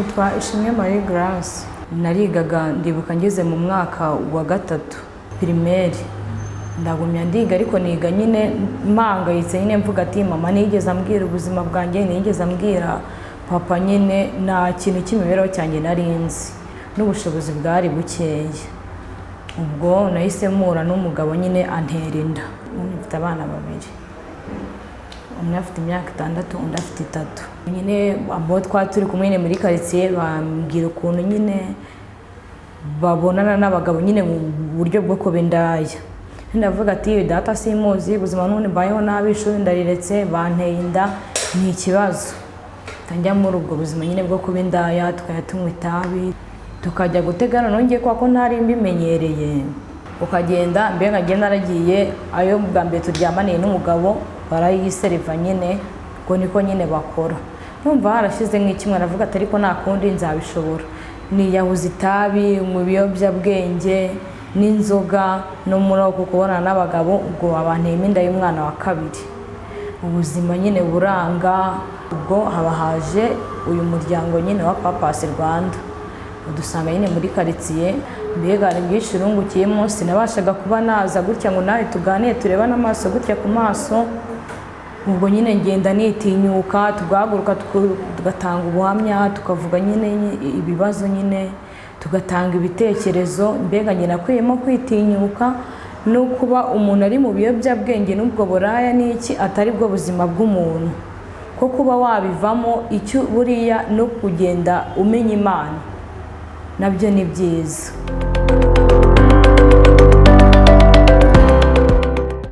Nitwa Ishimwe Marie Grace. Narigaga ndibuka ngeze mu mwaka wa 3 primaire. Ndagumya ndiga ariko niga nyine mpangayitse nyine mvuga ati mama nigeze ambwira ubuzima bwanjye, nigeze ambwira papa nyine nta kintu cy'imibereho cyanjye narinzi n'ubushobozi bwari bukeya. Ubwo nahise mpura n'umugabo nyine antera inda. Mfite abana babiri, umwe afite imyaka 6 undi afite 3. Nyine abo twaturi kumwe muri quartier bambwira ukuntu nyine babonana n'abagabo nyine mu buryo bwo kubendaya. Ndavuga ati data simuzi ubuzima none bayeho nabishuri ndariretse banteye inda ni ikibazo. Tanjya muri ubwo buzima nyine bwo kubendaya tukayatumwa itabi tukajya gutegana nongeye kwako ntari mbimenyereye. Ukagenda mbe nkagenda naragiye ayo bwa mbere turyamaniye n'umugabo barayisereva nyine ngo niko nyine bakora. Numva harashize nk'ikimwe navuga ati ariko nta kundi nzabishobora. Niyahuza itabi mu biyobyabwenge n'inzoga no muri uko kubonana n'abagabo ubwo abanteye inda y'umwana wa 2. Ubuzima nyine buranga. Ubwo habahaje uyu muryango nyine wa Papas Rwanda udusanga nyine muri quartier mbega ari bwishirungukiye munsi nabashaga kuba naza gutya ngo nawe tuganire tureba n'amaso gutya ku maso. Ubwo nyine ngenda nitinyuka tugahaguruka tugatanga ubuhamya tukavuga nyine ibibazo nyine tugatanga ibitekerezo. Mbega nyina kwiyemo kwitinyuka no kuba umuntu ari mu biyobyabwenge n'ubwo buraya n'iki atari bwo buzima bw'umuntu ko kuba wabivamo icyo buriya no kugenda umenya Imana nabyo ni byiza.